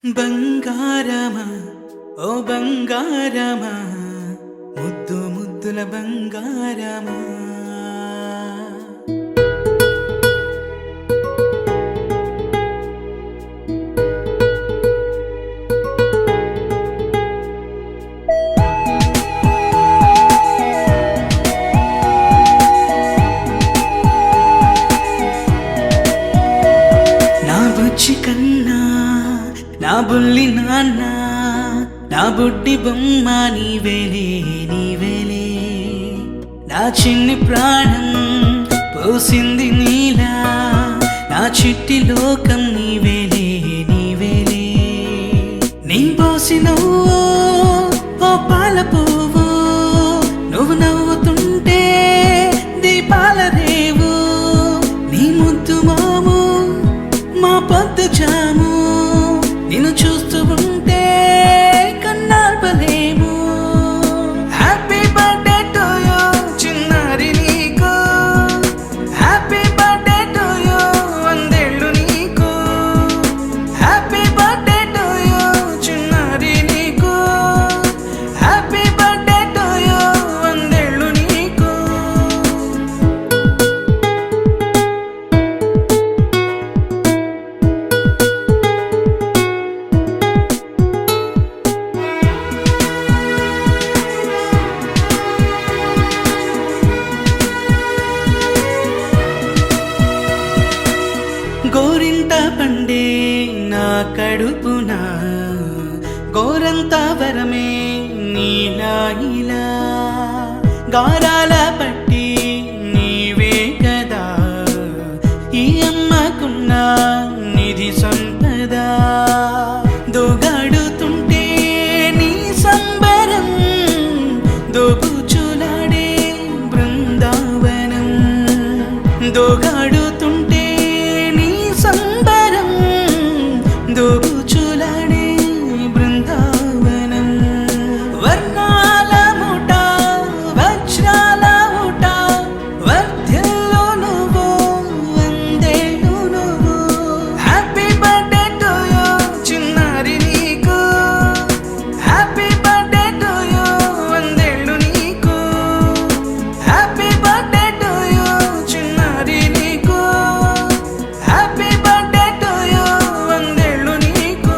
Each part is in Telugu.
బంగారమా ఓ బంగారమా ముద్దు ముద్దుల బంగారమా నా బుజ్జి కన్నా నా బుల్లి నాన్న నా బుడ్డి బొమ్మ నీవేలే నీవేలే నా చిన్ని ప్రాణం పోసింది నీలా నా చిట్టి లోకం నీవేలే నీవేలే నీ పోసినవు ఓ పాల పువ్వు నువ్వు నవ్వుతుంటే దీపాల రేవు నీ ముద్దు మాము మా పొద్దు జాము నిన్ను చూస్తూ ఉంటే కన్నార్పలేము. హ్యాపీ బర్త్డే టు యూ చిన్నారి నీకు, హ్యాపీ బర్త్డే టు యూ వందేళ్ళు నీకు, హ్యాపీ బర్త్డే టు యూ చిన్నారి నీకు, హ్యాపీ బర్త్డే టు యూ వందేళ్ళు నీకు. గోరింట పండే నా కడుపున గోరంత వరమే నీలా ఇలా గారాల పట్టి నీవే కదా ఈ అమ్మకున్న నిధి సంపద దోగాడుతుంటే నీ సంబరం దోబుచులాడే బృందావనం దోగాడుతుంటే సంబరం దోబుచులాడే బృందావనం వర్ణాల ముఠ వజ్రాల ఊట వర్ధ్యంలో నువ్వు వందేళ్ళు నువ్వు హ్యాపీ బర్త్డే టు యూ చిన్నారి నీకు హ్యాపీ బర్త్డే టు యూ వందేళ్ళు నీకు హ్యాపీ బర్త్డే టు యూ చిన్నారి నీకు హ్యాపీ బర్త్డే టు యూ వందేళ్ళు నీకు.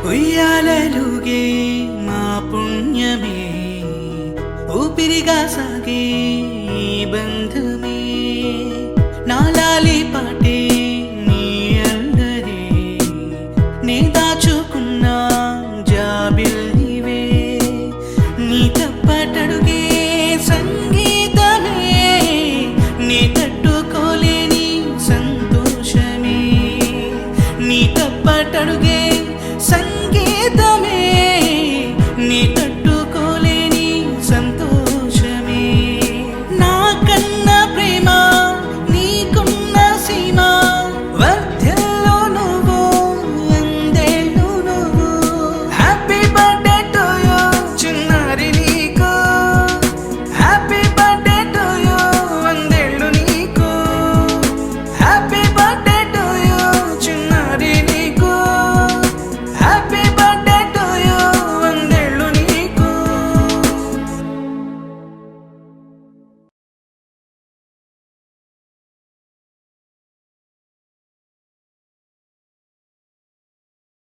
ఉయ్యాలలుగే మా పుణ్యమే ఊపిరిగా సాగే ఈ బంధమే నాలాలి పాట